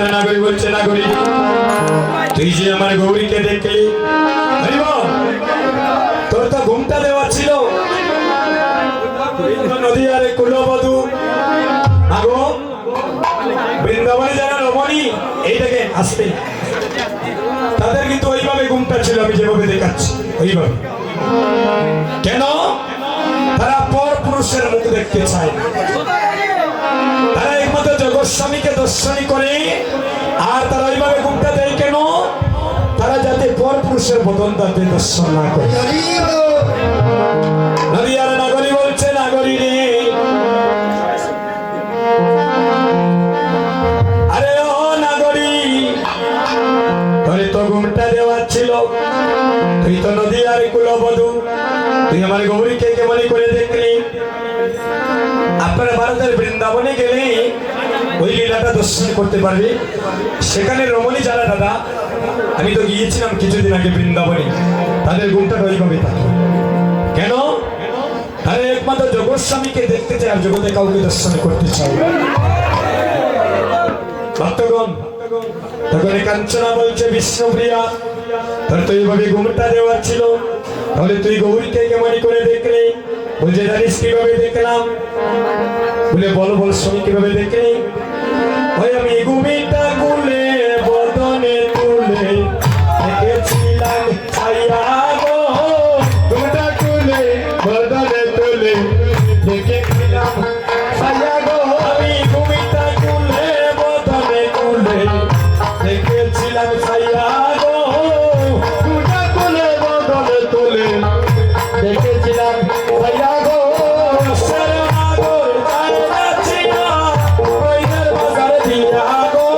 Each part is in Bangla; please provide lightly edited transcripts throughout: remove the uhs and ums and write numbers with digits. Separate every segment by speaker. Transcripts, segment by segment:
Speaker 1: নদিয়ার নাগরী বলছে, নাগরী তুই যে আমার গৌরীকে দেখলি, তোর তো ঘুমটা দেওয়া ছিল। নদিয়ার কুলবধূ আগো বৃন্দাবনে যারা রমণী, এই দেখে আসতে, তাদের কিন্তু ওইভাবে ঘুমটা ছিল, আমি যেভাবে দেখাচ্ছি ওইভাবে। কেন? তারা পর পুরুষের মুখ দেখতে চায়, তারা একমাত্র জগৎস্বামীকে দর্শনী করে। আর তারা ওইভাবে ঘুমটা দেয় কেন? তারা যাতে পর পুরুষের বদন তাদের দর্শন না করে। নদিয়ার নাগরী বলছে, নাগরী রে, আরে ও নাগরী, তোরে তো ঘুমটা দেওয়া ছিল, তুই তো নদিয়ার কুলবধূ, তুই আমার গৌরীকে কেমন করে দেখলি? আপনারা ভারতের বৃন্দাবনে গেলে ওই লীলাটা দর্শন করতে পারবে। সেখানে রমণী যারা দাদা, আমি তো গিয়েছিলাম কিছুদিন আগে বৃন্দাবনে, তাদের ঘুমটা ওইভাবে থাকে। কেন? তারা একমাত্র জগৎস্বামীকে দেখতে চায়, আর জগতে কাউকে দর্শন করতে চায়। ভক্তগণ, তখন কাঞ্চনা বলছে, বিষ্ণুপ্রিয়া, তোর তো এইভাবে ঘুমটা দেওয়া ছিল, তাহলে তুই গৌরীকে কেমন করে দেখলি? বলছে, জানিস কিভাবে দেখলাম? বলে বল, বল স্বামী কিভাবে দেখলি? ওই আমি ঘুমিটা গুলে বদনে তুলে দেখেছিলাম ছায়া গো, ঘুমটা গুলে বদনে তুলে দেখেছিলাম ছায়া গো, আমি ঘুমিটা গুলে বদনে তুলে দেখেছিলাম ছায়া গো, ঘুমটা গুলে বদনে তুলে দেখেছিলাম ছায়া গো। সাগর যায় যাচ্ছি না, ওইদের বাজার দিয়া গো,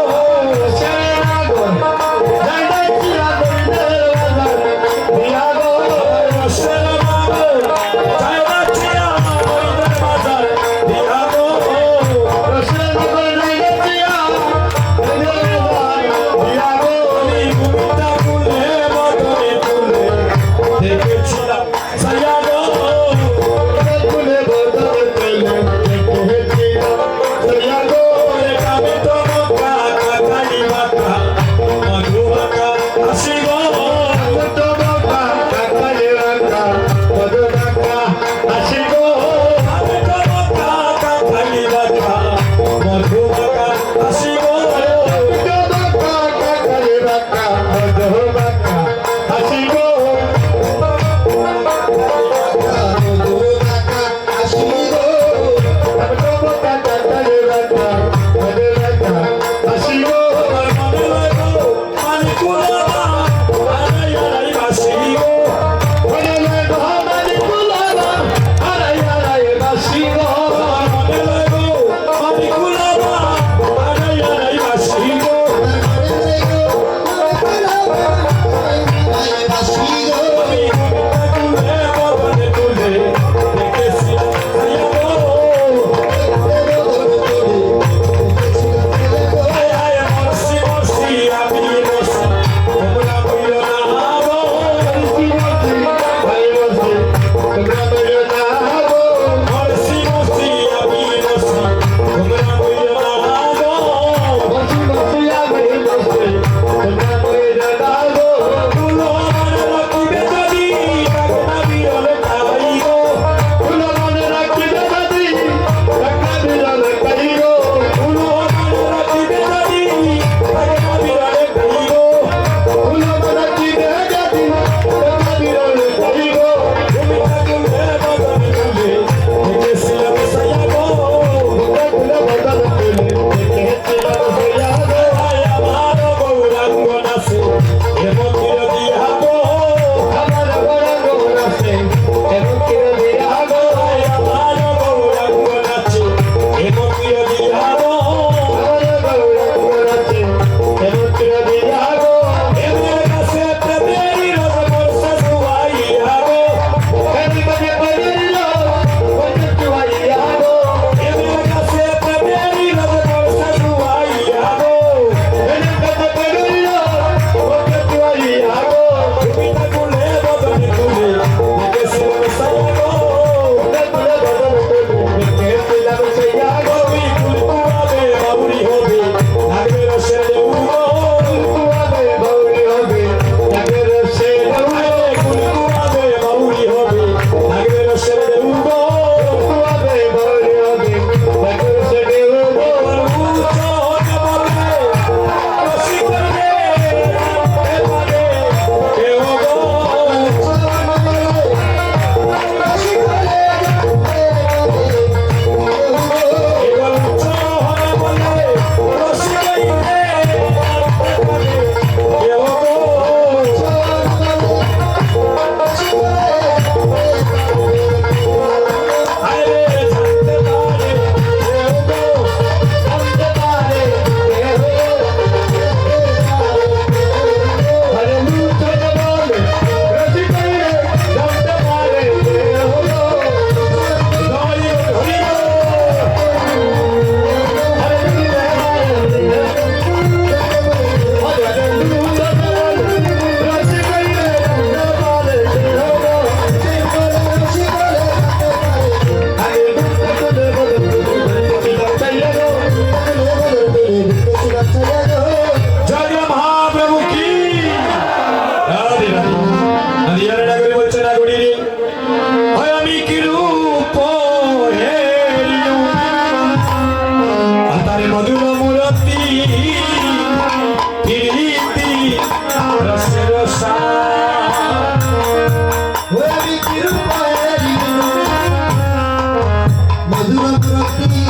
Speaker 1: প্রীতি রসের সার
Speaker 2: আমি কিরূপেরি মধুর প্রতি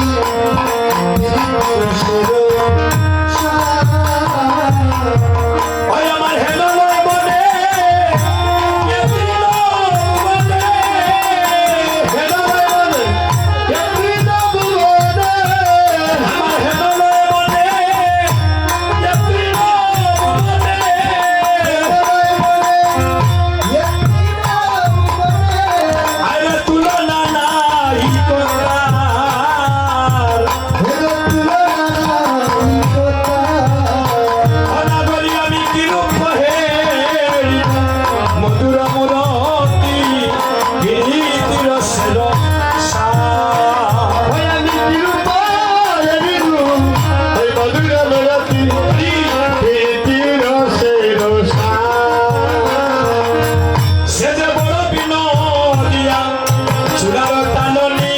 Speaker 1: ওই আমার হেলো লয় বনে কেতৃণ বনে হেলো লয় বনে কেতৃণ বনে আমার হেলো লয় বনে কেতৃণ বনে আরে তুলনা নাই কথার অনাগরি আমি কিরূপ হেরি মধুর মুরতি গীতি রসের সার
Speaker 2: আমি কিরূপেরি ওই মধুর প্রতি
Speaker 1: সে যে বড় বিনোদিয়া চূড়ার টাননি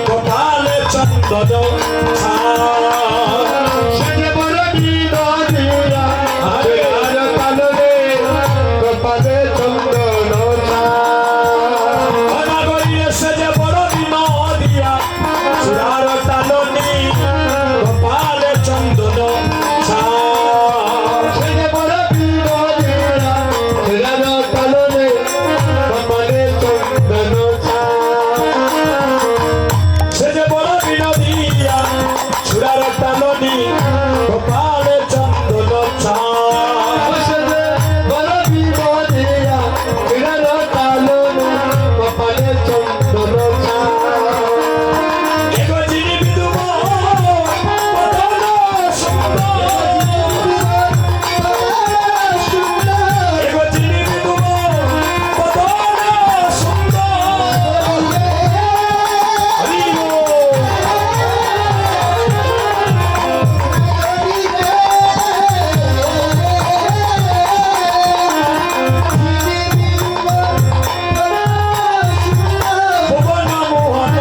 Speaker 1: কপালে চন্দন ছাপ। অনাগরিয়ে সে যে বড় বিনোদিয়া চূড়ার টাননি কপালে চন্দন ছাপ। সে যে বড় বিনোদিয়া চূড়ার টাননি কপালে চন্দন ছাপ। এগো যিনি বিদুম বদন সুন্দর এগো যিনি বিদুম বদন সুন্দর হরি বল। ভুবন মোহন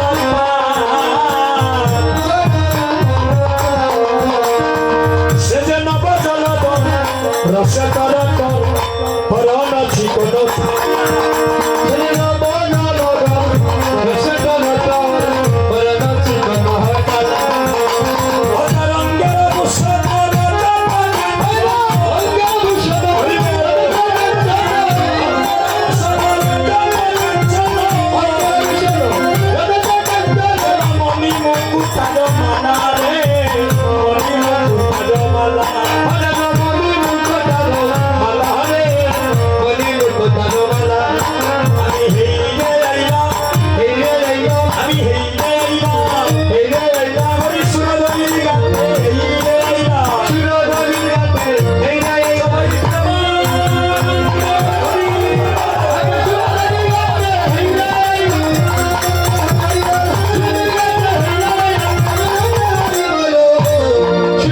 Speaker 1: সে যে নব জলদ রসে তরক হরণ চিকন অতরঙ্গের ভূষণ মণি মুকুটার মালা রে মণি মুকুটার মালা আমি হেইরে আইলাম আমি হেইরে আইলাম হরি সুরধরি গাতে হেইরে আইলাম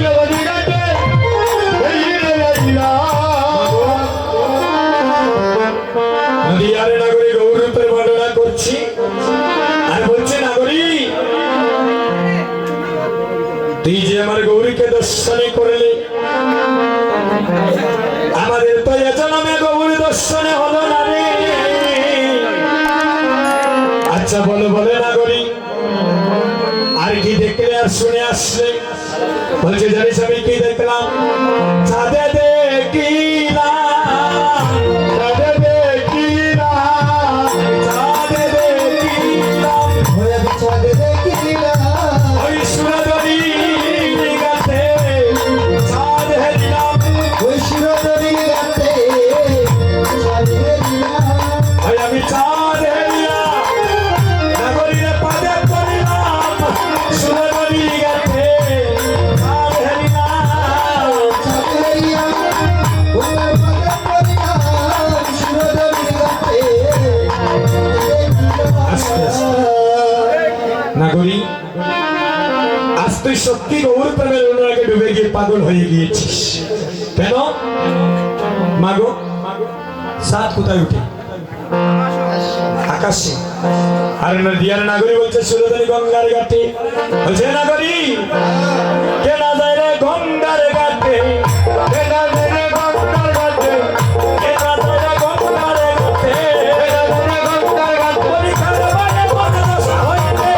Speaker 1: সবাই নদিয়ার নাগরী গৌরূপের বর্ণনা করছি আর বলছে নাগরী তুই যে আমার গৌরীকে দর্শনে করলে আমাদের তো এ জন্মে গৌরী দর্শনে হলো না রে। আচ্ছা বলে বলে নাগরী আর কি দেখলে আর শুনে আসলে বলছে জানিস আমি কি দেখলাম চাঁদে দেখিলাম চাঁদে দেখিলাম চাঁদে দেখিলাম ওই সুরধরি গাতে চাঁদ হেরিলাম ওই আমি চাঁদ হেরিলাম নাগরীরে পাদে পড়িলাম সুরধরি গাতে চাঁদ হেরিলাম নাগরী আজ তুই সত্যি গৌর প্রেমের অনুরাগে ডুবে গিয়ে পাগল হয়ে গিয়েছিস কেন মাগো সাত কোথায় উঠে আকাশে আর নদিয়ার নাগরী বলছে সুরধনী গঙ্গার ঘাটে বলছে নাগরী কে না যায় রে গঙ্গার ঘাটে
Speaker 2: বেলা বেলা গঙ্গার ঘাটে
Speaker 1: কেনা যায় গঙ্গার ঘাটে
Speaker 2: বেলা বেলা গঙ্গার ঘাটে
Speaker 1: পরীক্ষার বারে বনদশা হইতে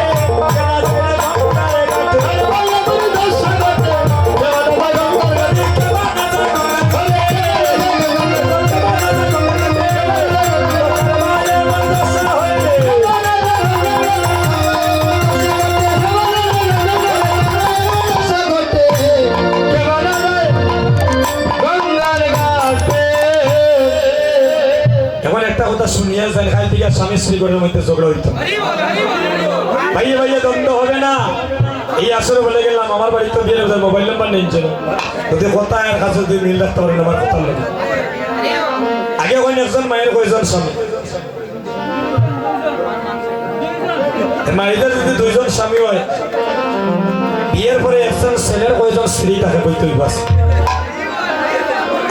Speaker 1: কেনা যায় গঙ্গার ঘাটে
Speaker 2: বলে বলে দশা ঘাটে বেলা বেলা গঙ্গার ঘাটে দশা ঘাটে বেলা গঙ্গার ঘাটে
Speaker 1: এখন একটা কথা শুনিয়া যান খাই থেকে স্বামী স্ত্রী ঘরের মধ্যে ঝগড়া হইতো ভাইয়ে ভাইয়ে দ্বন্দ্ব হবে না এই আসরে বলে গেলাম আমার বাড়িতে বিয়ে হয়ে মোবাইল নাম্বার নেই ছিল যদি কথা এর কাছে যদি মিল রাখতে পারেন আমার কথা লাগে আগে কইন একজন মায়ের কয়জন স্বামী মায়েদের যদি দুইজন স্বামী হয় বিয়ের পরে একজন ছেলের কয়জন স্ত্রী তাকে কইতে বাস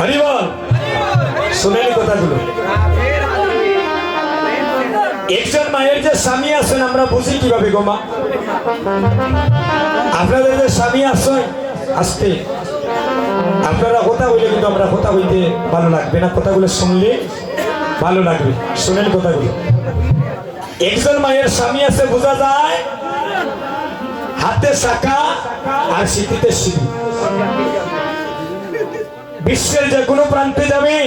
Speaker 1: হরি বল শুনেনি কথাগুলো একজন মায়ের যে স্বামী আছেন আমরা বুঝি কিভাবে গো মা আপনাদের যে স্বামী আছেন আসতে আপনারা কথা বলে কিন্তু আমরা কথা বলতে ভালো লাগবে না কথাগুলো শুনলে ভালো লাগবে শুনেন কথাগুলো একজন মায়ের স্বামী আছে বোঝা যায় হাতে শাখা আর সিঁথিতে সিঁদুর বিশ্বের যে কোনো প্রান্তে যাবেন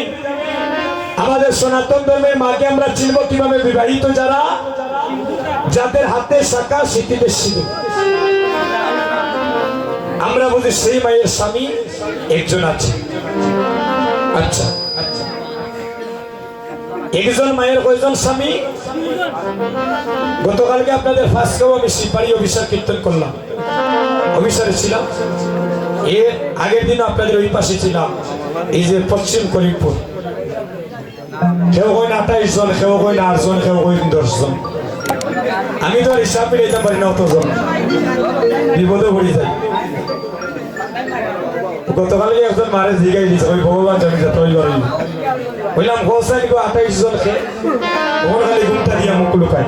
Speaker 1: আমাদের সনাতন ধর্মের মাকে আমরা চিনব কিভাবে বিবাহিত যারা যাদের হাতে শাখা সিঁথিতে সিঁদুর আমরা বুঝি সেই মায়ের স্বামী একজন আছে আচ্ছা একজন মায়ের কয়জন স্বামী গতকালকে আপনাদের ফার্স্ট আমি সিপাহী অভিষেক কীর্তন করলাম অভিষেকে ছিলাম এর আগের দিন আপনাদের ওই পাশে ছিলাম এই যে পশ্চিম করিমপুর কেউ কইন 28 জন কেউ কইন 8 জন কেউ কইন 10 জন আমি তো আর হিসাব মিলাইতে পারি না অতজন বিপদে পড়ে যাই গতকালকে একজন মারে জিগাই দিয়েছে ওই ভগবান জানি যত ওই করে বললাম হোসেন 28 জন কে ওর খালি ঘুমটা দিয়া মুখ লুকায়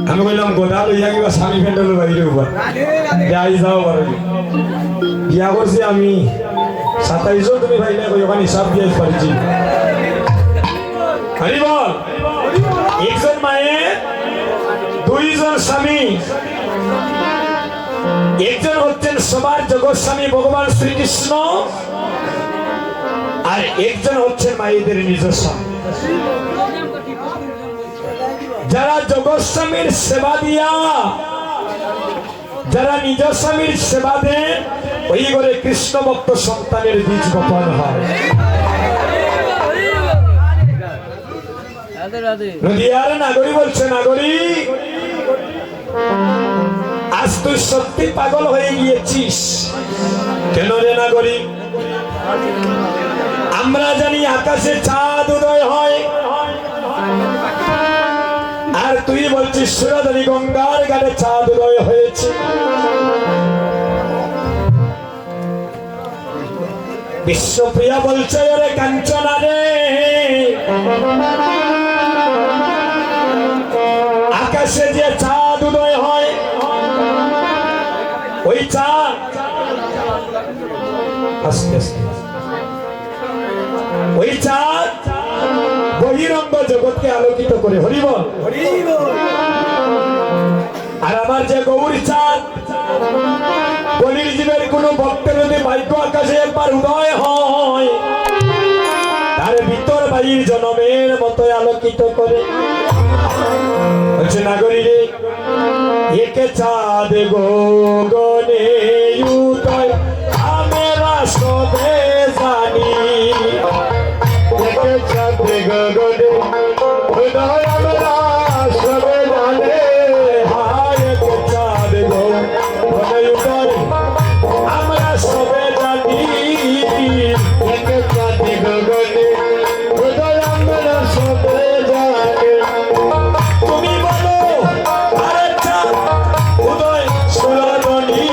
Speaker 1: আমি বললাম গোদা লইয়া কিবা স্বামী ফ্যান্ডেল বাইরে উপর যাই যাও পারো বিয়া করছি আমি 27 জন তুমি ভাই না ওখানে হিসাব দিয়ে পারছি হরি বল একজন মায়ের দুইজন স্বামী একজন হচ্ছেন সবার জগৎ স্বামী ভগবান শ্রীকৃষ্ণ আর একজন হচ্ছেন মায়েদের নিজের স্বামী যারা জগৎ স্বামীর সেবা দিয়া যারা নিজ স্বামীর সেবা দেন ওই করে কৃষ্ণ ভক্ত সন্তানের বীজ বপন হয় নদিয়ার নাগরী বলছে নাগরী আজ তুই সত্যি পাগল হয়ে গিয়েছিস কেন রে নাগরী আমরা জানি আকাশে চাঁদ উদয় হয় আর তুই বলছিস সুরধনী গঙ্গার ঘাটে চাঁদ উদয় হয়েছে বিশ্বপ্রিয়া বলছে রে কাঞ্চনা রে আকাশে যে চাঁদ উদয় হয় ওই চাঁদ আস্তে আস্তে ওই চাঁদ বহিরঙ্গ জগৎকে আলোকিত করে হরি বল আর আমার যে গৌরী চাঁদ বলির জীবের কোন ভক্তের যদি ভাগ্য আকাশে একবার উদয় হয় তার ভিতর বাড়ির জনমের মতো আলোকিত করে হচ্ছে নাগরী রে একে চাঁদ গগনে উদয় আমরা সবে জানি
Speaker 2: একে চাঁদ গগনে উদয় আমরা সবে জানি
Speaker 1: হায় একে চাঁদ গগনে উদয় আমরা সবে জানি
Speaker 2: একে চাঁদ গগনে উদয় আমরা সবে জানি
Speaker 1: তুমি বলো আরে চাঁদ উদয় সুরধনী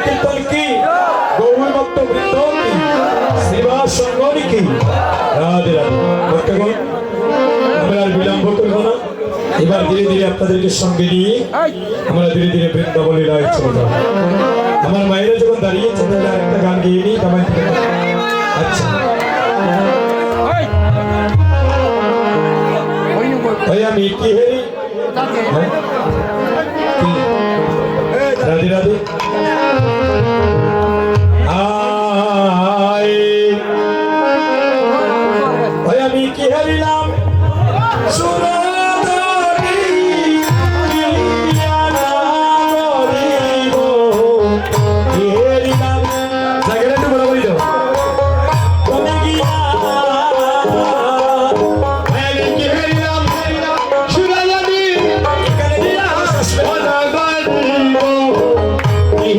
Speaker 1: কীর্তন কি, গৌর ভক্ত বৃন্দ কি, শ্রীবাস সঙ্গনী কি। রাধে রাধে। ভক্তগণ, আমরা আর বিলম্ব করবো না, এবার ধীরে ধীরে আপনাদেরকে সঙ্গে নিয়ে আমরা ধীরে ধীরে বৃন্দাবন লীলায় চলে যাবো। আমার মায়েরা যখন দাঁড়িয়েছে তাহলে একটা গান গিয়ে নিই কামাই থেকে। আচ্ছা ভাই আমি কি হেরি, হ্যাঁ? কি? রাধে রাধে। আয় ভাই আমি কি হারিলাম, সুরধরি কিয়ানা করিব, কি হারিলাম। জায়গাটা একটু বরাবরই দাও। তুমি গিয়া
Speaker 2: আমি কি হারিলাম সুরালানি
Speaker 1: এখানে দিয়া
Speaker 2: অনাগত কি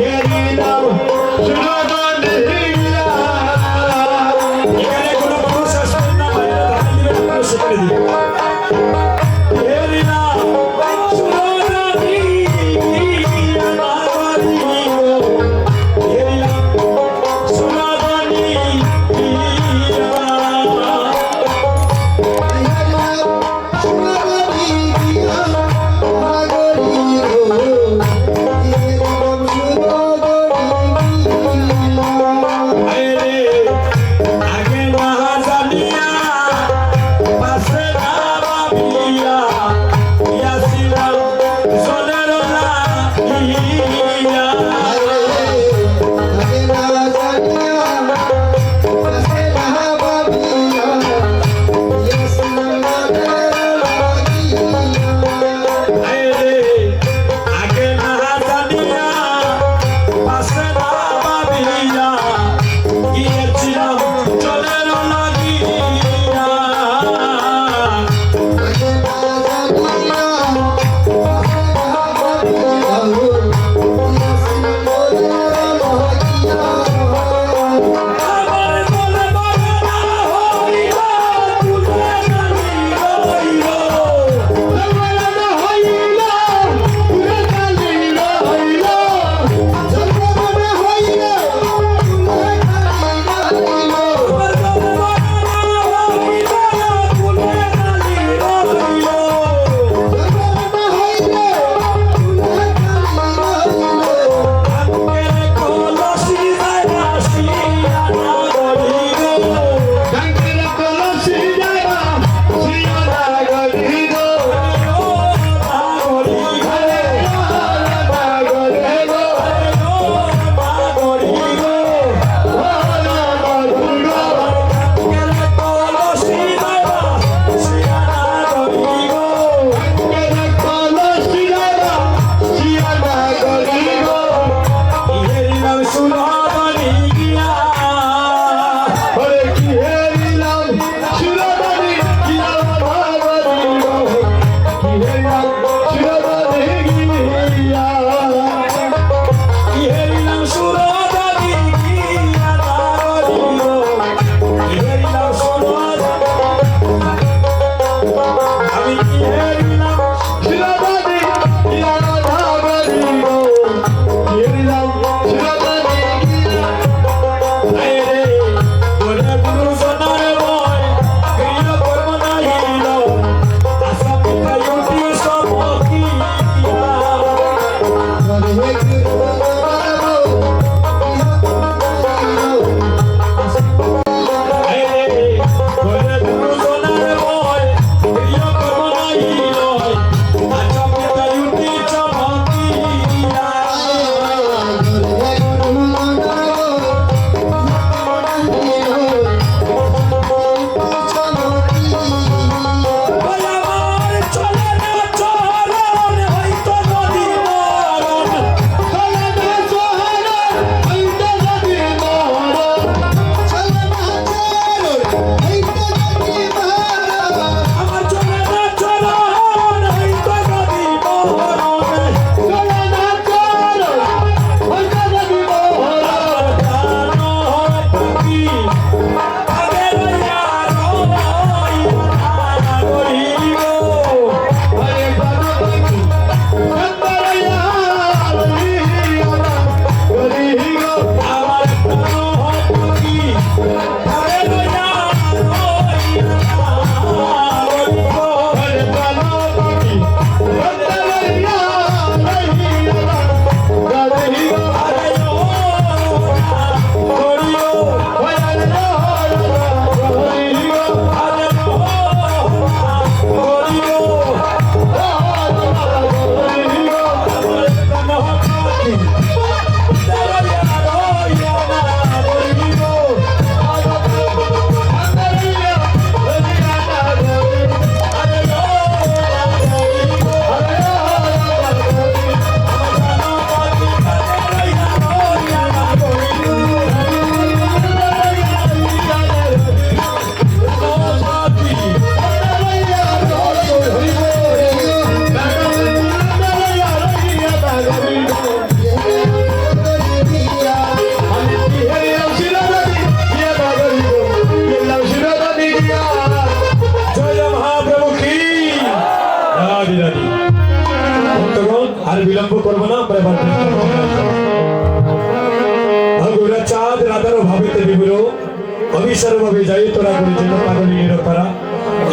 Speaker 1: অভিসার ভাবে যাই তোরা করেছিল পাগলি নিরপরা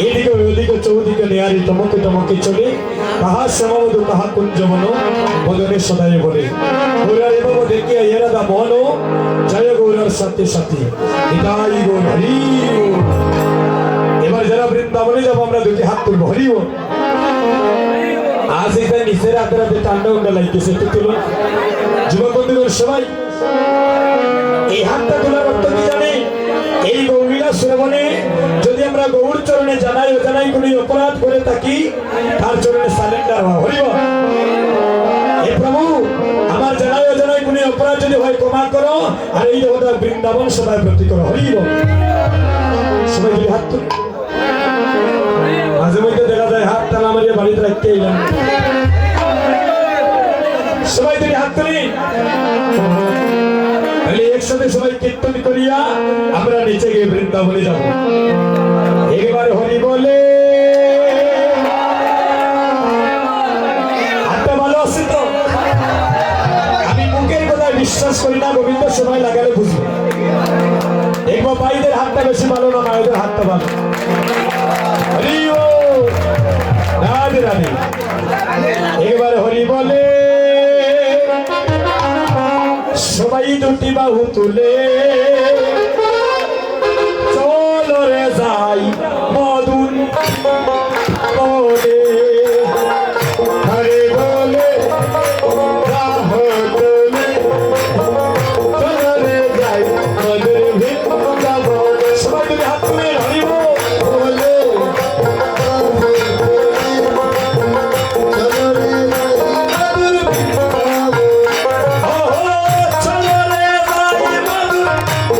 Speaker 1: এইদিকে ওইদিকে চৌদিকে নেয়ারি তমকে তমকে চলে কাহা শ্যামবধূ কাহা কুঞ্জমন বদনে সদাই বলে গৌরার এবং দেখিয়া এরাদা মন জয় গৌরার সাথে সাথে নিতাই গৌর হরি বল। এবার যারা বৃন্দাবনে যাবো আমরা দুটি হাত তুলবো হরি বল। আজ এখানে নিচের হাতের হাতে টান্ডা উন্ডা লাগতেছে একটু তুলুন যুবক বন্ধুগণ সবাই এই হাতটা তোলার অর্থ কি জানে এই গৌরীলা শ্রবণে যদি আমরা গৌর চরণে জানাই অজানাই কোনো অপরাধ করে থাকি তার চরণে সারেন্ডার হওয়া হরিব। হে প্রভু আমার জানাই অজানাই কোনো অপরাধ যদি হয় ক্ষমা করো আর এই দেবতা বৃন্দাবন সবাই প্রতি করো হরিব। সবাই যদি হাত তুল মাঝে মধ্যে দেখা যায় হাত টানা মারিয়ে বাড়িতে রাখতে এলাম সবাই যদি হাত তুলি একসাথে সবাই কীর্তন করিয়া আমরা নিচে গিয়ে বৃন্দাবনে যাব। একবার হরি বলে হাতটা ভালো আছে তো আমি মুখের কথায় বিশ্বাস করি না গোবিন্দ সময় লাগালে বুঝবে। দেখবো ভাইদের হাতটা বেশি ভালো না মায়েদের হাতটা ভালো। হরি ও রাধে রাধে একবার হরি বলে সবাই দুটি বাহু তুলে চলো রে যাই মধুর বনে হরে বলে রাহ তুলে চলো রে যাই মধুর বৃন্দাবনে। সবাই দুটি হাত তুলে হরি বলে চলো রে যাই মধুর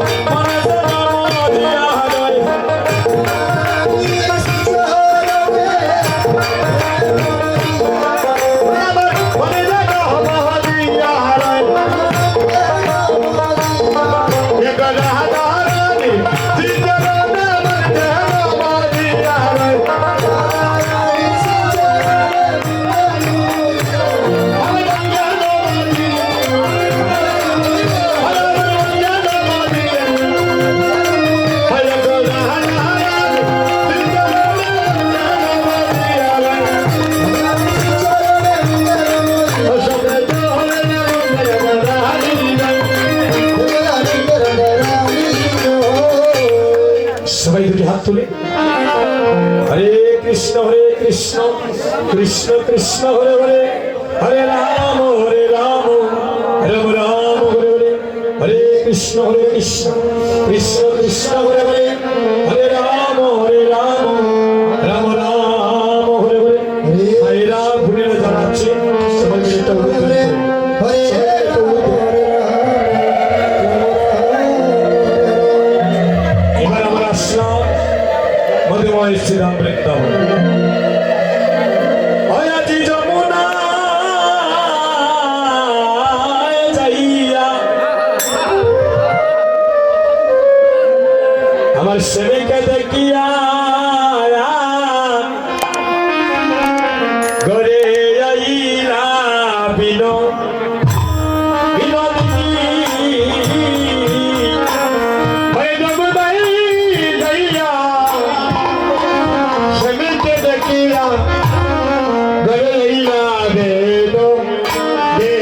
Speaker 1: মনে যে নাম দিয়া রয়
Speaker 2: মনে যে নাম দিয়া রয় এক রাধা রানী সীতারাম মনে নাম দিয়া রয়
Speaker 1: সবাই দুটি হাত তুলে হরে কৃষ্ণ কৃষ্ণ কৃষ্ণ হরে হরে হরে রাম রাম রাম হরে হরে হরে কৃষ্ণ কৃষ্ণ কৃষ্ণ হরে হরে হরে রাম রাম রাম হরে হরে ভাইরা ভুলেরা জানাচ্ছে সবাই মিলে একটা উল্লেখ এবার আমরা আসলাম মধুময় শ্রীরাম বৃন্দাবন অয়াজি যমুনা যাইয়া আমার সেবিকে দেখিয়া গরে আইলা বিনোদিনী
Speaker 2: হরে জগদাই দইয়া সমিতে দেখিয়া গইলা বেদো দে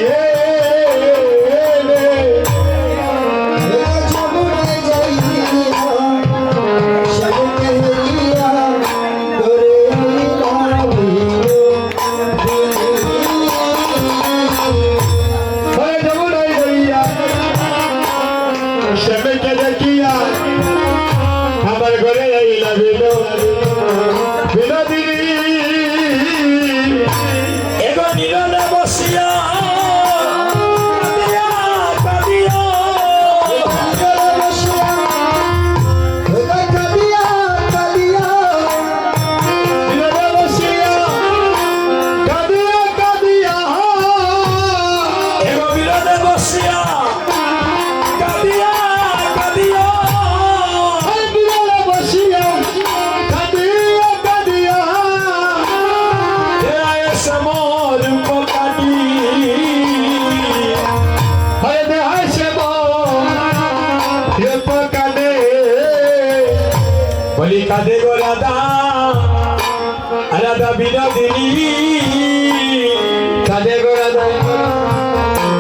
Speaker 2: হরে জগদাই দইয়া সমিতে দেখিয়া আমার ঘরে আইলা বেদো বিনোদিনী
Speaker 1: এগো নীরবে বসিয়া কাঁদিয়া
Speaker 2: নীরবে বসিয়া কাঁদিয়া কাঁদিয়া
Speaker 1: এগো নীরবে বসিয়া কাঁদিয়া
Speaker 2: নীরবে বসিয়া কাঁদিয়া কাঁদিয়া
Speaker 1: সমর কাটি
Speaker 2: হরে দেহায় সে কাঁদে
Speaker 1: বলি কাঁদে গো রাধা রাধা বিনোদিনী
Speaker 2: কাঁদে গোড়া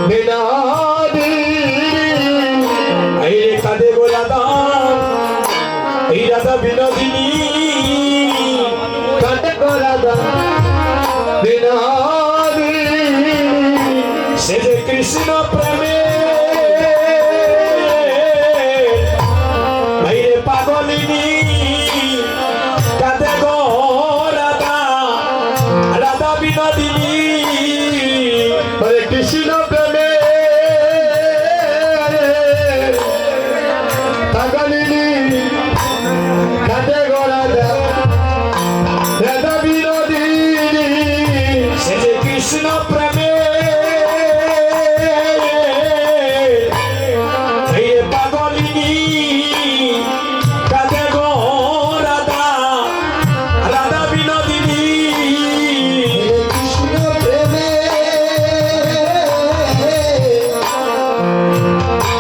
Speaker 2: বিনোদিনী
Speaker 1: এই রে কাঁদে গো রাধা এই রাধা বিনোদিনী
Speaker 2: কাঁদে গোড়া বিনোদিনী
Speaker 1: সে যে কৃষ্ণ প্রেমে এই রে পাগলিনী কাঁদে গো রাধা রাধা বিনোদিনী
Speaker 2: হরে কৃষ্ণ প্রেমে পাগলিনী কাঁদে গোড়া রাধা বিনোদিনী
Speaker 1: সে যে কৃষ্ণ প্রেমে এই রে পাগলিনী কাঁদে গো রাধা রাধা বিনোদিনী
Speaker 2: কৃষ্ণ প্রেমে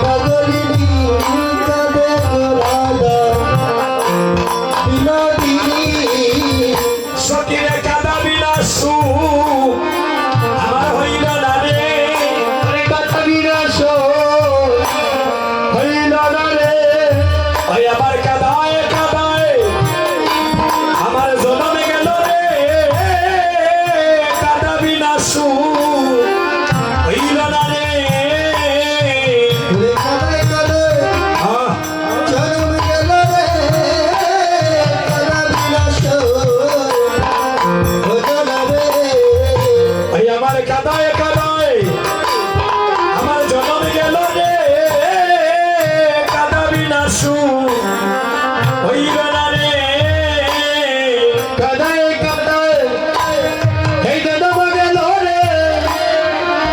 Speaker 2: পাগলিনী কাঁদে গোড়া
Speaker 1: আসু হইবে না রে
Speaker 2: কাদায় কাদায় এই দাদা গেল রে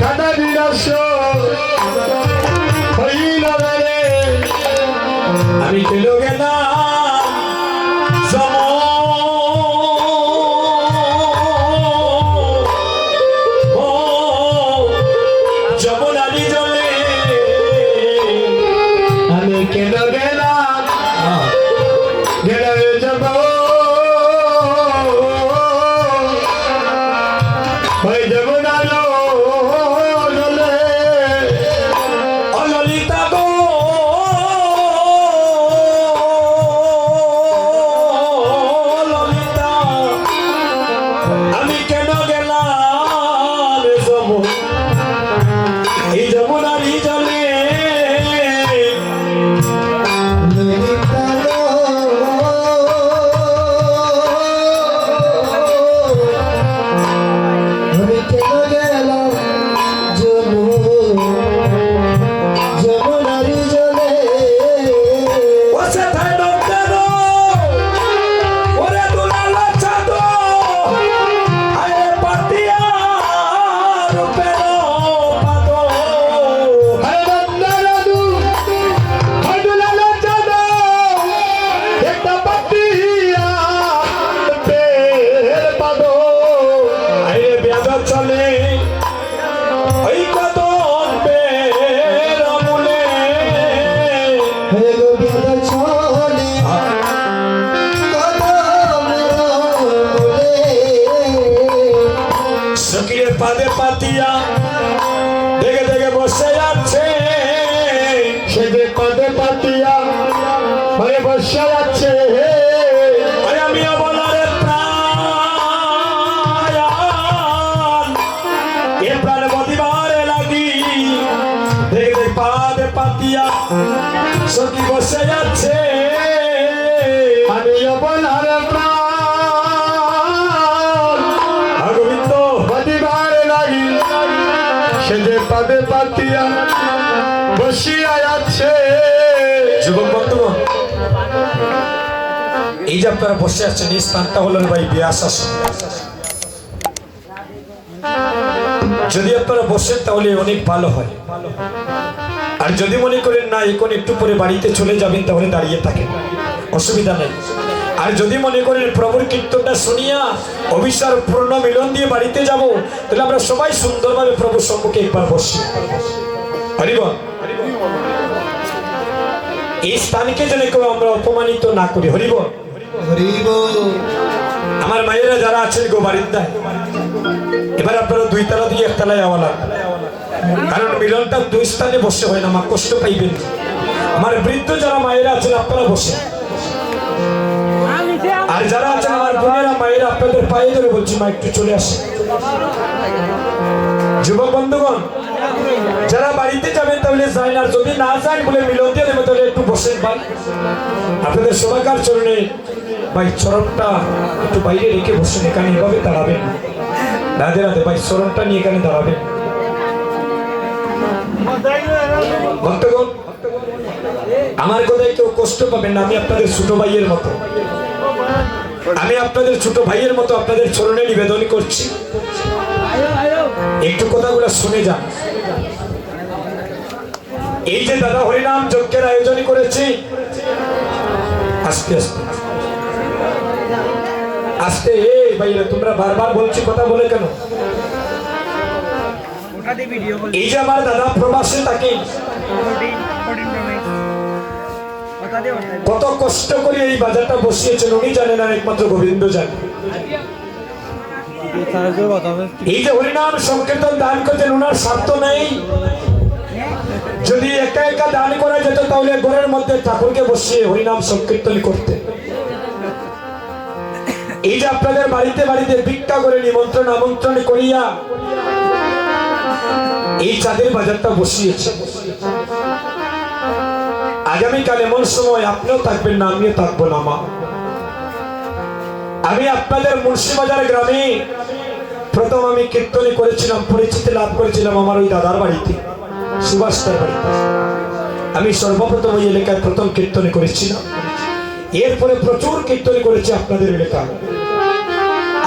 Speaker 2: কাদা বিনাশ হইল রে
Speaker 1: আমি কেন গেলাম যমুনারি জলে
Speaker 2: আমি কেন গেলাম গেলে যাব ওই যাব না জলে
Speaker 1: অললিতা গো ললিতা আমি কেন গেলাম এই যমুনারি জলে
Speaker 2: আমি কেন গেলাম যমুনারি জলে
Speaker 1: ও সেথায় ডক্টর ওরে দুলাল চাঁদ আরে পাতিয়া রূপের পাদ
Speaker 2: হরদন্দরদু হরদুলাল চাঁদ একটা পাতিয়া পের পাদ
Speaker 1: আরে বেদ চলে ওই কদম বের মূলে
Speaker 2: হে গোবিন্দ চলে
Speaker 1: সকিরের পাদে পাতিয়া দেখে দেখে বসে যাচ্ছে
Speaker 2: সে যে পদে পাতিয়া হয়ে বসে যাচ্ছে
Speaker 1: ওই আমি অবলারে প্রাণ এ প্রাণ বদিবারে লাগি দেখে দেখে পাদে পাতিয়া সকি বসে যাচ্ছে
Speaker 2: আমি অবলার প্রাণ
Speaker 1: গোবিন্দ
Speaker 2: প্রতিবার লাগি সে যে পদে পাতিয়া বসিয়া যাচ্ছে
Speaker 1: যুবক বন্ধুগণ এই যে আপনারা বসে আছেন এই স্থানটা হলো ভাই ব্যাস আসন যদি আপনারা বসেন তাহলে অনেক ভালো হয় আর যদি মনে করেন না এখন একটু পরে বাড়িতে চলে যাবেন তাহলে দাঁড়িয়ে থাকেন অসুবিধা নেই আর যদি মনে করেন প্রভুর কীর্তনটা শুনিয়া অভিসার পূর্ণ মিলন দিয়ে বাড়িতে যাব তাহলে আমরা সবাই সুন্দরভাবে প্রভুর সম্মুখে একবার বসি হরিবল এই স্থানকে যেন কেউ আমরা অপমানিত না করি হরিবল
Speaker 2: হরিব
Speaker 1: আমার মায়েরা যারা আছেন গো বারিন্দায় এবার আপনারা দুই তালা দিয়ে একতলায় যাওয়া লাগবে কারণ মিলনটা দুই স্থানে বসে হয় না মা কষ্ট পাইবেন আমার বৃদ্ধ যারা মায়েরা আছেন আপনারা বসে আর যারা আছেন আমার বোনেরা মায়েরা আপনাদের পায়ে ধরে বলছি মা একটু চলে আসে যুবক বন্ধুগণ যারা বাড়িতে যাবেন তাহলে যান আর যদি না যান বলে মিলন দিয়ে দেবে তাহলে একটু বসেন ভাই আপনাদের সবাইকার চরণে ভাই চরণটা একটু বাইরে রেখে বসেন এখানে এভাবে দাঁড়াবেন রাধে রাধে ভাই চরণটা নিয়ে এখানে দাঁড়াবেন ভক্তগণ আমার কথায় কেউ কষ্ট পাবেন না আমি আপনাদের ছোট ভাইয়ের মতো আমি আপনাদের ছোট ভাইয়ের মতো আপনাদের চরণে নিবেদন করছি একটু কথাগুলো শুনে যান এই যে দাদা হরিনাম যজ্ঞের আয়োজন করেছি আস্তে আস্তে আস্তে এই ভাইরা তোমরা বারবার বলছি কথা বলে কেন এই যে আমার দাদা প্রবাসে থাকে কত কষ্ট করে এই বাজারটা বসিয়েছেন উনি জানেন আর একমাত্র গোবিন্দ জানেন এই যে হরিনাম সংকীর্তন দান করছেন ওনার স্বার্থ নেই যদি একা একা দান করা যেত তাহলে ঘরের মধ্যে ঠাকুরকে বসিয়ে হরিনাম সংকীর্তন করতে এই যে আপনাদের বাড়িতে বাড়িতে ভিক্ষা করে নিমন্ত্রণ আমন্ত্রণ করিয়া এই চাঁদের বাজারটা বসিয়েছে আগামীকাল এমন সময় আপনিও থাকবেন না আমিও থাকবো না মা আমি আপনাদের মুন্সিবাজার গ্রামে প্রথম আমি কীর্তনে করেছিলাম পরিচিতি লাভ করেছিলাম আমার ওই দাদার বাড়িতে সুভাষটার বাড়িতে আমি সর্বপ্রথম ওই এলাকায় প্রথম কীর্তনে করেছি না, এরপরে প্রচুর কীর্তন করেছি আপনাদের এলাকায়।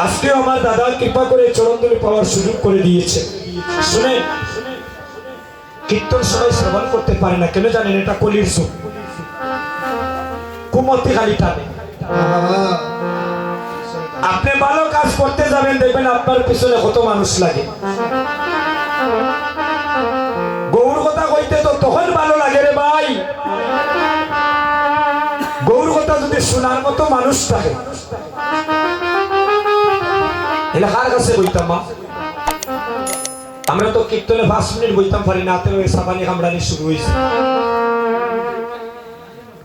Speaker 1: আজকেও আমার দাদা কৃপা করে চরণধুলি পাওয়ার সুযোগ করে দিয়েছে। শুনে কীর্তন সবাই শ্রবণ করতে পারে না, কেন জানেন? এটা কলির যুগ, কুমতি খালি টানে। আপনি ভালো কাজ করতে যাবেন, দেখবেন আপনার পিছনে কত মানুষ লাগে। গৌর কথা কইতে তো তখন ভালো লাগে রে ভাই, গৌর কথা যদি শোনার মতো মানুষ থাকে। এলা কার কাছে বইতাম মা? আমরা তো কীর্তনে 5 মিনিট বইতাম পারি না, হাতে সাবানি কামড়ানি শুরু হয়েছে।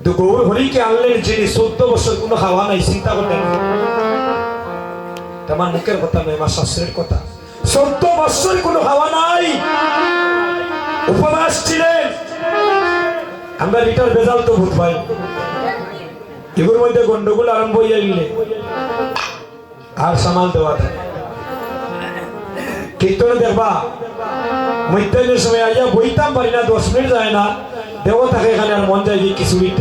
Speaker 1: তো গৌর হরিকে আনলেন যিনি 14 বছর কোনো খাওয়া নাই, চিন্তা করতেন। আমার মুখের কথা নয়, আমার শাস্ত্রের কথা। 14 বছর কোনো খাওয়া নাই, উপবাস ছিলেন। আমরা লিটার বেজাল তো ভূত ভাই, এগুলোর মধ্যে গন্ডগোল আরম্ভ হয়ে গেলে আর সামাল দেওয়া থাকে। কীর্তনে দেখবা মধ্যাহ্নের সময় আইয়া বইতাম পারি না, 10 মিনিট যায় না, দেব থাকে এখানে, আর মন যায় গিয়ে কিছু মিনিট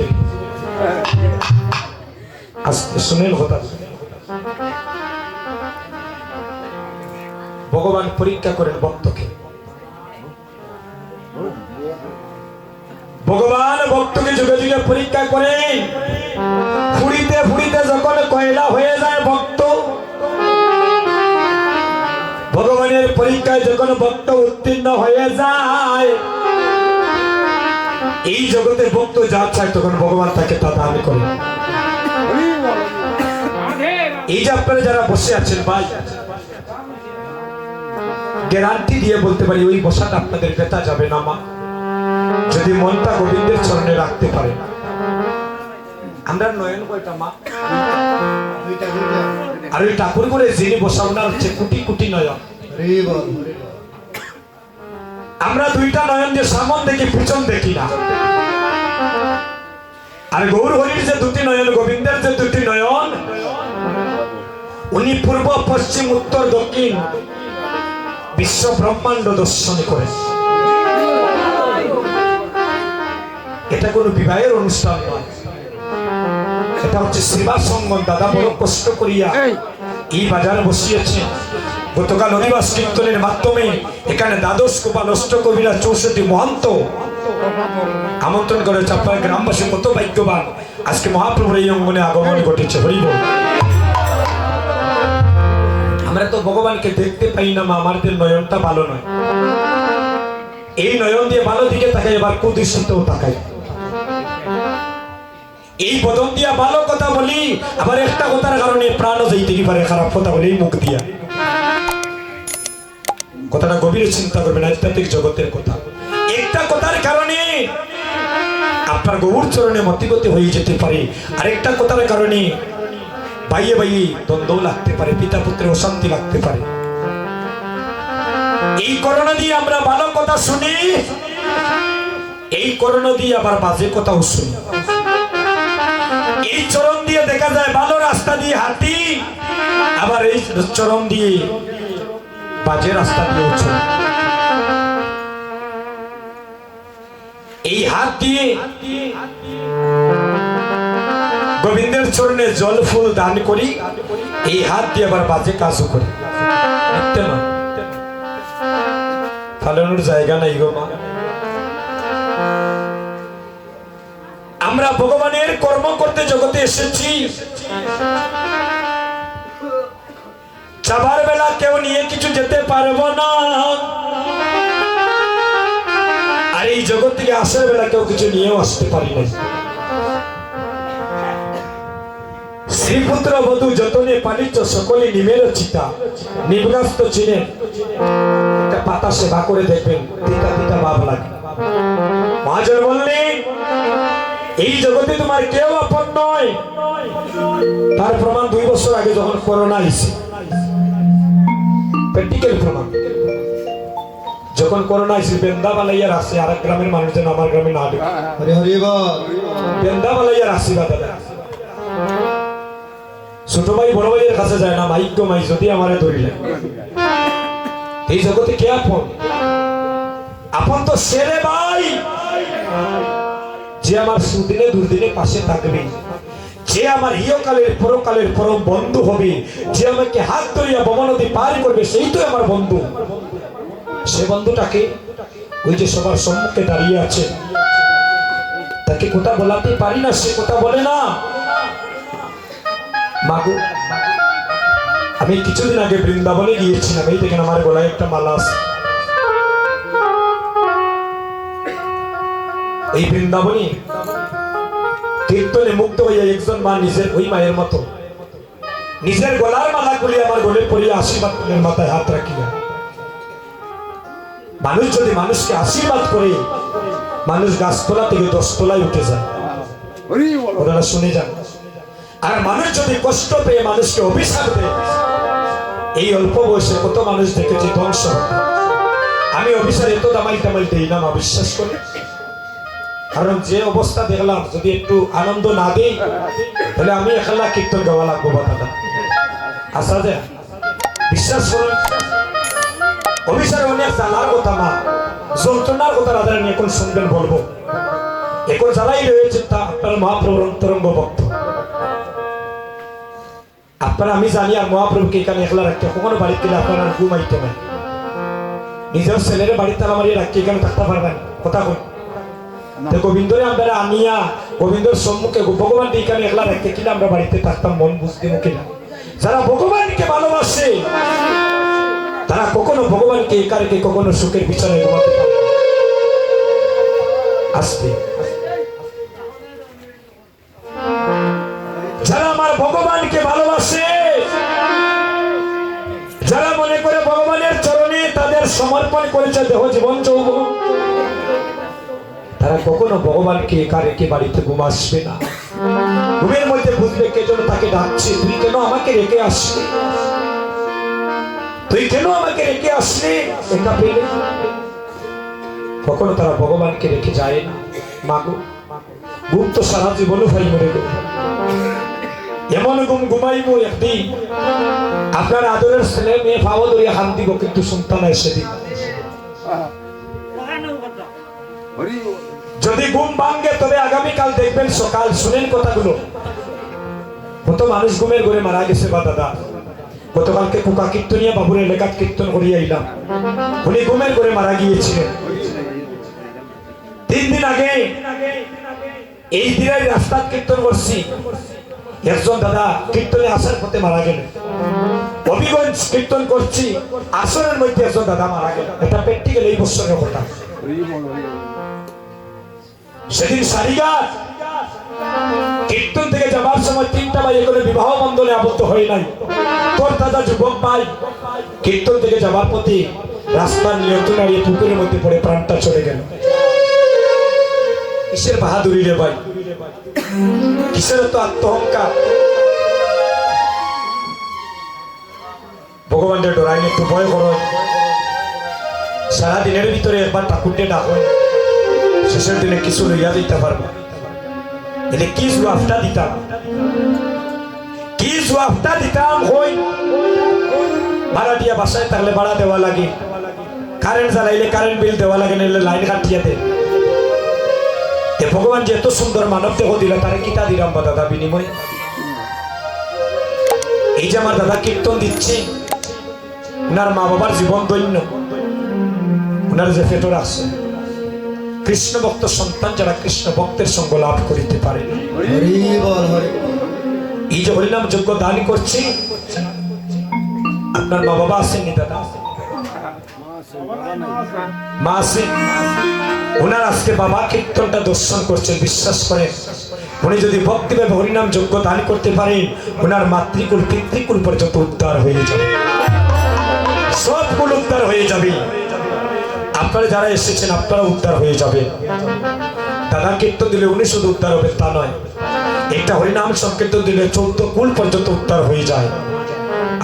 Speaker 1: আজকে শুনেন কথা। ভগবান পরীক্ষা করেন ভক্তকে, ভগবান ভক্তকে যুগে যুগে পরীক্ষা করেন। ফুড়িতে ফুড়িতে যখন কয়লা হয়ে যায় ভক্ত, ভগবানের পরীক্ষায় যখন ভক্ত উত্তীর্ণ হয়ে যায়, এই জগতে ভক্ত যা চায় তখন ভগবান তাকে তা দান করে। এই যে আপনারা যারা বসে আছেন ভাই, গ্যারান্টি দিয়ে বলতে পারি ওই বসাটা আপনাদের বেতা যাবে না মা, যদি মনটা গোবিন্দের চরণে রাখতে পারে। আমরা নয়ন কয়টা মা? আর ওই ঠাকুর করে যিনি বসা ওনার হচ্ছে কোটি কোটি নয়ন। আমরা 2টা নয়ন দিয়ে সামন দেখি, পিছন দেখি না। আর গৌর হরির যে 2টি নয়ন, গোবিন্দের যে 2টি নয়ন, উনি পূর্ব পশ্চিম উত্তর দক্ষিণ বিশ্ব ব্রহ্মাণ্ড দর্শন করেন। এটা কোনো বিবাহের অনুষ্ঠান নয়, এটা হচ্ছে সেবা সঙ্গম। দাদা বড় কষ্ট করিয়া এই বাজার বসিয়েছে। গতকাল হরিবাস কীর্তনের মাধ্যমে এখানে দ্বাদশ গোপাল অষ্টকবিরা 64 মহন্ত আমন্ত্রণ করেছে। আপনার গ্রামবাসী কত ভাগ্যবান, আজকে মহাপ্রভুর এই অঙ্গনে আগমন ঘটেছে। হরিব। আমরা তো ভগবানকে দেখতে পাই না মা, আমাদের নয়নটা ভালো নয়। এই নয়ন দিয়ে ভালো দিকে তাকাই, এবার কুদূষিতও তাকাই। এই বদন দিয়া ভালো কথা বলি, আবার একটা কথার কারণে প্রাণও যাইতে পারে, খারাপ কথা বলি এই মুখ দিয়া। কথাটা গভীরে চিন্তা করবেন, আধ্যাত্মিক জগতের কথা। একটা কথার কারণে আপনার গৌর চরণে মতিগতি হয়ে যেতে পারে, আরেকটা কথার কারণে বাইয়ে বাইয়ে দ্বন্দ্ব লাগতে পারে, পিতা পুত্রের অশান্তি লাগতে পারে। এই করোনা দিয়ে আমরা ভালো কথা শুনি, এই করোনা দিয়ে আবার বাজে কথাও শুনি। এই চরণ দিয়ে দেখা যায় ভালো রাস্তা দিয়ে হাঁটি, আবার এই চরণ দিয়ে বাজে রাস্তা দিয়ে চলি। এই হাত দিয়ে গোবিন্দের চরণে জল ফুল দান করি, এই হাত দিয়ে আবার বাজে কাজও করি। ফালানোর জায়গা নাই গো মা। আমরা ভগবানের কর্ম করতে জগতে এসেছি, যাবার বেলা কেউ নিয়ে কিছু যেতে পারবো না, আর এই জগৎ থেকে আসার বেলা কেউ কিছু নিয়েও আসতে পারি না। শ্রীপুত্র বধূ যতনে পালিত সকলে নিমের চিতা, নিবগাস্ত চিনে একটা পাতা সেবা করে দেখবেন, তিতা তিতা ভাব লাগে। মহাজন বললেন এই জগতে তোমার কেউ আপন নয়। তার প্রমাণ 2 বছর আগে যখন করোনা এসে, প্র্যাকটিক্যাল প্রমাণ। যখন করোনা এসে বেন্দাবালাইয়ার আসে, আর এক গ্রামের মানুষ যেন আমার গ্রামে না ঢুকে, বেন্দাবালাইয়ার আশীর্বাদ দাদা। ছোট ভাই বড় ভাইয়ের কাছে যায় না, মাইক গো মাই যদি আমারে ধরিলে। এই জগতে কে আপন? আপন তো সেরে ভাই। যে আমার সুদিনে দুর্দিনে পাশে থাকবে, যে আমার ইহকালের পরকালের পরম বন্ধু হবে, যে আমাকে হাত ধরিয়া ভবা নদী পার করবে, সেই তো আমার বন্ধু। সে বন্ধুটাকে ওই যে সবার সম্মুখে দাঁড়িয়ে আছে, তাকে কথা বলাতে পারি না, সে কথা বলে না। মাগো, আমি কিছুদিন আগে বৃন্দাবনে গিয়েছিলাম, এই দেখেন আমার গলায় একটা মালা আছে। এই বৃন্দাবনে কীর্তনে মুক্ত হইয়া একজন মা নিজের ওই মায়ের মতো নিজের গলার মালা করিয়া আমার গলে পড়িয়া আশীর্বাদ করলেন, মাথায় হাত রাখিয়া। মানুষ যদি মানুষকে আশীর্বাদ করে, মানুষ গাছতলা থেকে 10 তলায় উঠে যায়, ওনারা শুনে যান। আর মানুষ যদি কষ্ট পেয়ে মানুষকে অভিশাপ দেয়, এই অল্প বয়সে কত মানুষ দেখেছি ধ্বংস। আমি অভিশাপ এত দামাই টামাই দিই না, বিশ্বাস করি। কারণ যে অবস্থা দেখলাম, যদি একটু আনন্দ না দিই তাহলে আমি একলা কীর্তন গাওয়া লাগবো বাধা। আচ্ছা যে বিশ্বাস করুন, অভিশাপে অনেক জানার কথা না, যন্ত্রণার কথা রাধা রানী এখন শুনবেন বলবো। এখন যারাই রয়েছে তা আপনার মহাপ্রভুর অন্তরঙ্গ ভক্ত। আপনারা, আমি জানি আর মহাপ্রভুকে এখানে একলা রাখতে, কখনো বাড়িতে গেলে আপনারা ঘুমাইতে না, নিজের ছেলের বাড়িতে তালা মারিয়ে রাখতে এখানে থাকতে পারবেন। কথা কই গোবিন্দরে আমরা আনিয়া গোবিন্দর সম্মুখে ভগবানকে এখানে একলা রাখতে কিনা আমরা বাড়িতে থাকতাম, মন বুঝতে কিনা। যারা ভগবানকে ভালোবাসে তারা কখনো ভগবানকে একা রেখে কখনো সুখের বিছানায় ঘুমাতে পারে। আসতে যারা আমার ভগবানকে ভালোবাসে, যারা মনে করে ভগবানের চরণে তাদের সমর্পণ করেছে দেহ জীবন যৌবন, তারা কখনো ভগবানকে একা রেখে বাড়িতে ঘুম আসবে না। ঘুমের মধ্যে বুঝবে কে যেন তাকে ডাকছে, তুই কেন আমাকে রেখে আসলি, তুই কেন আমাকে রেখে আসলি একা পেলে। কখনো তারা ভগবানকে রেখে যায় না। মাগো, ঘুম তো সারা জীবনও ভাই মরে গেল, এমন ঘুম ঘুমাইবো একদিন আপনার আদরের ছেলে মেয়ে ভাবো ধরিয়া হাত দিব, কিন্তু সন্তান এসে দিন। যদি ঘুম ভাঙ্গে তবে আগামীকাল দেখবেন সকাল। শুনেন কথাগুলো, কত মানুষ ঘুমের ঘরে মারা গেছে বা দাদা। গতকালকে পোকা কীর্তনিয়া বাবুর এলাকাত কীর্তন করিয়া আইলাম, উনি ঘুমের ঘরে মারা গিয়েছিলেন। 3 দিন আগে এই দিনের রাস্তা কীর্তন করছি, একজন দাদা কীর্তনে আসার পথে মারা গেলেন। হবিগঞ্জ কীর্তন করছি, আসরের মধ্যে একজন দাদা মারা গেল। এটা প্র্যাকটিক্যাল এই বছরের কথা। সেদিন সারিঘাট কীর্তন থেকে যাবার সময় 3টা বাইরে করে বিবাহ বন্ধনে আবদ্ধ হয়ে নাই। তোর দাদা যুবক ভাই কীর্তন থেকে যাবার পথে রাস্তার নিয়ন্ত্রণ হারিয়ে পুকুরের মধ্যে পড়ে প্রাণটা চলে গেল। কিসের বাহাদুরি রে ভাই, কিসের তো আত্মহংকার। ভগবানের ডরাইলে একটু ভয় করো, সারাদিনের ভিতরে একবার ঠাকুরকে ডাকো, শেষের দিনে কিছু লইয়া দিতে পারবো। এলে কি জবাবটা দিতাম, কি জবাবটা দিতাম। হই ভাড়া দিয়া বাসায় থাকলে ভাড়া দেওয়া লাগে, কারেন্ট জ্বালাইলে কারেন্ট বিল দেওয়া লাগে, নাহলে লাইন কাটিয়ে দে। ভগবান যে এত সুন্দর মানব দেহ দিল, তারে কিতা দিলাম বা দাদা বিনিময়। এই যে আমার দাদা কীর্তন দিচ্ছে, উনার মা বাবার জীবন দৈন্য, উনার যে পেটো রাখছে। কৃষ্ণ ভক্ত সন্তান যারা কৃষ্ণ ভক্তের সঙ্গ লাভ করিতে পারে, এই যে হরিনাম যজ্ঞ দান করছি, আপনার মা বাবা আসেননি দাদা, মা আছেন, ওনার আজকে বাবা কীর্তনটা দর্শন করছেন। বিশ্বাস করেন, উনি যদি ভক্তিভাবে হরিনাম যজ্ঞ দান করতে পারেন, ওনার মাতৃকুল পিতৃকুল পর্যন্ত উদ্ধার হয়ে যাবে, সবকুল উদ্ধার হয়ে যাবে। আপনারা যারা এসেছেন আপনারা উদ্ধার হয়ে যাবে। দাদা কীর্তন দিলে উনি শুধু উদ্ধার হবে তা নয়, একটা হরিনাম সংকীর্তন দিলে 14 কুল পর্যন্ত উদ্ধার হয়ে যায়।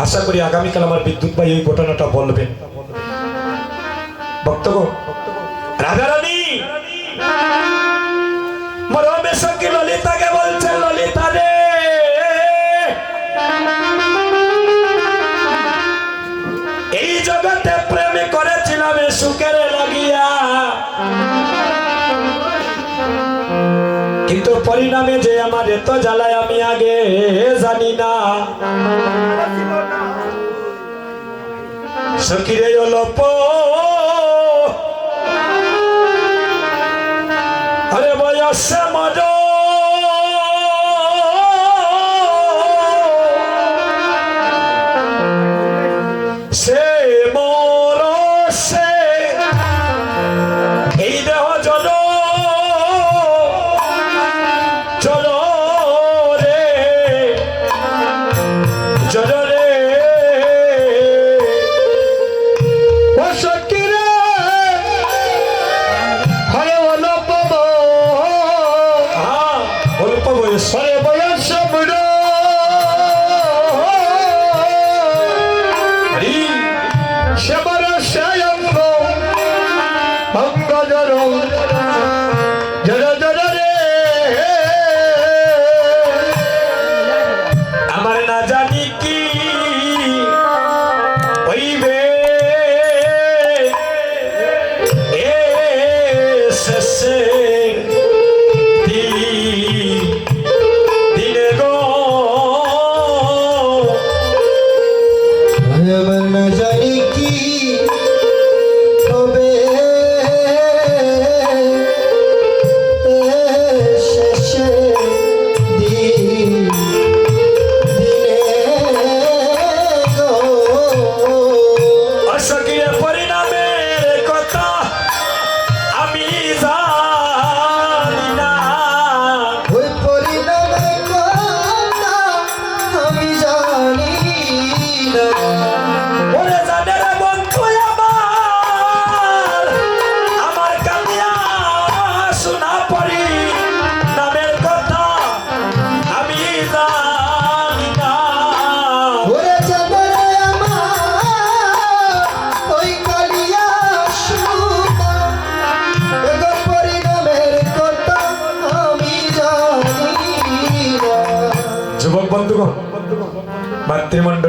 Speaker 1: আশা করি আগামীকাল আমার বিদ্যুৎ ভাই এই ঘটনাটা বলবেন। ভক্তগণ, রাধারানী মরমে সখী ললিতাকে বলছেন, ললিতা রে এই জগতে প্রেমে করেছিলাম সুখের লাগিয়া, পরিণামে যে আমার এত জ্বালায় আমি আগে জানি না। সখিরে অল্প আরে বয়সে মজ সে মোর সে এই দেহ জল চলো রে জল রে
Speaker 2: ও সখী রে হরে অল্প
Speaker 1: অল্প বয়স
Speaker 2: হরে বয়স বুড়ো সেবার সেয়ঙ্গ অঙ্গ জর জর জর রে
Speaker 1: আমার না জানি কি হইবে এ শেষে দিনে গো
Speaker 2: আমার না জানি কি হবে শেষে দিনে গো
Speaker 1: অসকির পরিণামের কথা আমি জানি না।
Speaker 2: ওই পরিণামের কথা আমি জানি না।
Speaker 1: ওরে জানে রে বন্ধু আমার কান্দিয়া শোনা পড়ি নামের কথা আমি জানি না।
Speaker 2: ওরে জানে রে আমার ওই কালিয়া শোনা, এগো পরিণামের কথা আমি জানি না।
Speaker 1: যুবক বন্ধুগণ, মাতৃমণ্ডলী